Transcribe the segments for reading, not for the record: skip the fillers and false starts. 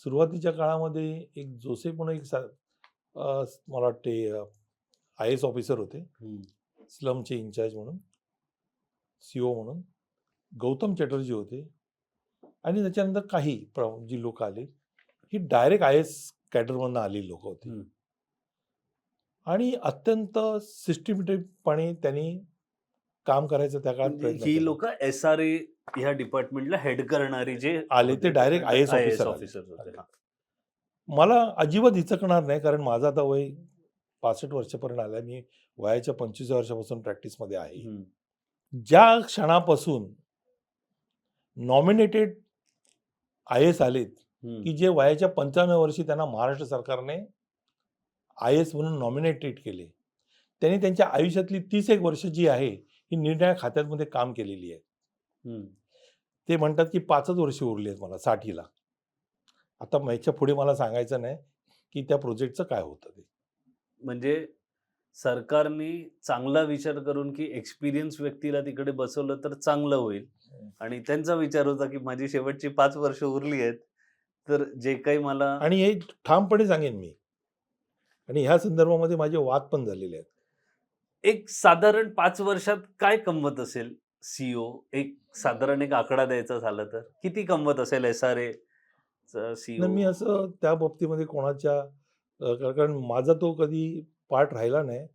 सुरुवातीच्या काळामध्ये एक जोसेफ म्हणून मला वाटते IAS ऑफिसर होते, स्लमचे इन्चार्ज म्हणून, CO म्हणून. गौतम चॅटर्जी होते आणि त्याच्यानंतर काही जी लोक आली ही डायरेक्ट IAS कॅडरमधून आलेली लोक होती आणि अत्यंत सिस्टमॅटिकपणे त्यांनी काम करायचं त्या काळात प्रयत्न ही केला. लोक SRA ह्या डिपार्टमेंटला हेड करणारी जे आले ते डायरेक्ट IAS ऑफिसर होते. मला अजिबात हिचकणार नाही, कारण माझं आता वय 65 वर्षापर्यंत आलं. मी वयाच्या 25 वर्षापासून प्रॅक्टिसमध्ये आहे. ज्या क्षणापासून नॉमिनेटेड IAS आलेत की जे वयाच्या 55 वर्षी त्यांना महाराष्ट्र सरकारने IAS म्हणून नॉमिनेटेड केले, त्यांनी त्यांच्या आयुष्यातली 31 वर्ष जी आहे ही निर्णायक खात्यांमध्ये काम केलेली आहे. ते म्हणतात की 5च वर्ष उरली आहेत मला 60ला. आता याच्या पुढे मला सांगायचं नाही की त्या प्रोजेक्टचं काय होतं ते. म्हणजे सरकारने चांगला विचार करून की एक्सपिरियन्स व्यक्तीला तिकडे बसवलं तर चांगलं होईल आणि त्यांचा विचार होता की माझी शेवटची 5 वर्ष उरली आहेत, तर जे काही मला, आणि हे ठामपणे सांगेन मी, आणि ह्या संदर्भामध्ये माझे वाद पण झालेले आहेत. एक साधारण 5 वर्षात काय कमवत असेल CEO? एक साधारण एक आकडा द्यायचा झाला तर किती कमवत असेल SRA CEO? मी असं त्या बाबतीमध्ये कोणाच्या कारण माझा तो कधी पार्ट राहिला नाही.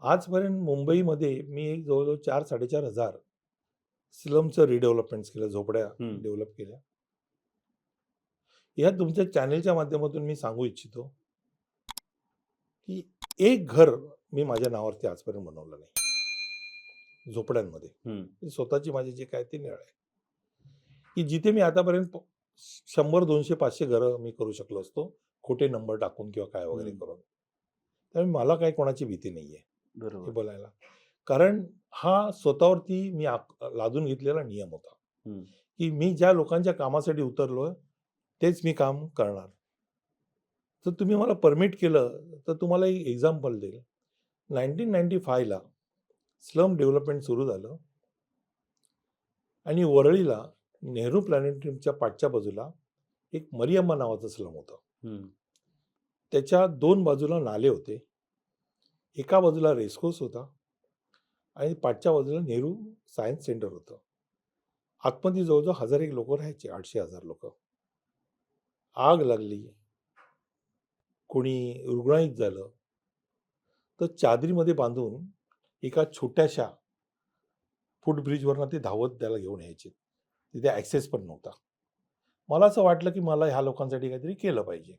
आजपर्यंत मुंबईमध्ये मी एक जवळजवळ 4-4.5 हजार स्लमचं रिडेव्हलपमेंट केलं, झोपड्या डेव्हलप केल्या. या तुमच्या चॅनेलच्या माध्यमातून मी सांगू इच्छितो की एक घर मी माझ्या नावावरती आजपर्यंत बनवलं नाही झोपड्यांमध्ये. स्वतःची माझी जे काय ते निळ आहे की जिथे मी आतापर्यंत 100, 200, 500 घरं मी करू शकलो असतो, खोटे नंबर टाकून किंवा काय वगैरे करून. त्यामुळे मला काही कोणाची भीती नाहीये हे बोलायला, कारण हा स्वतःवरती मी लादून घेतलेला नियम होता की मी ज्या लोकांच्या कामासाठी उतरलोय तेच मी काम करणार. तर तुम्ही मला परमिट केलं तर तुम्हाला एक एक्झाम्पल देईल. 1995ला स्लम डेव्हलपमेंट सुरू झालं आणि वरळीला नेहरू प्लॅनेटरियमच्या पाठच्या बाजूला एक मरियम्मा नावाचं स्लम होतं. त्याच्या 2 बाजूला नाले होते, एका बाजूला रेसकोर्स होता आणि पाठच्या बाजूला नेहरू सायन्स सेंटर होतं. आतमध्ये जवळजवळ 1001 लोक राहायचे, 800-1000 लोक. आग लागली, कोणी रुग्णाईत झालं तर चादरीमध्ये बांधून एका छोट्याशा फुटब्रिजवरनं ते धावत त्याला घेऊन यायचे. तिथे ॲक्सेस पण नव्हता. मला असं वाटलं की मला ह्या लोकांसाठी काहीतरी केलं पाहिजे.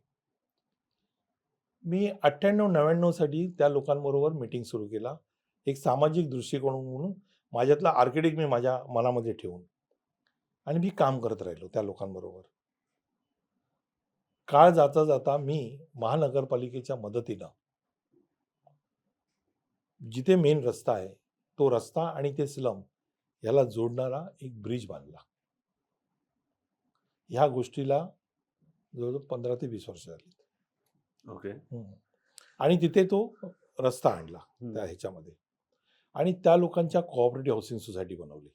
मी 98-99 साठी त्या लोकांबरोबर मीटिंग सुरू केला, एक सामाजिक दृष्टिकोन म्हणून माझ्यातला आर्किटेक्ट मी माझ्या मनामध्ये ठेवून, आणि मी काम करत राहिलो त्या लोकांबरोबर. काळ जाता जाता मी महानगरपालिकेच्या मदतीनं जिथे मेन रस्ता आहे तो रस्ता आणि ते स्लम याला जोडणारा एक ब्रिज बांधला. ह्या गोष्टीला जवळजवळ 15 ते 20 वर्ष झाली. ओके. आणि तिथे तो रस्ता आणला त्या ह्याच्यामध्ये, आणि त्या लोकांच्या कोऑपरेटिव्ह हाऊसिंग सोसायटी बनवली.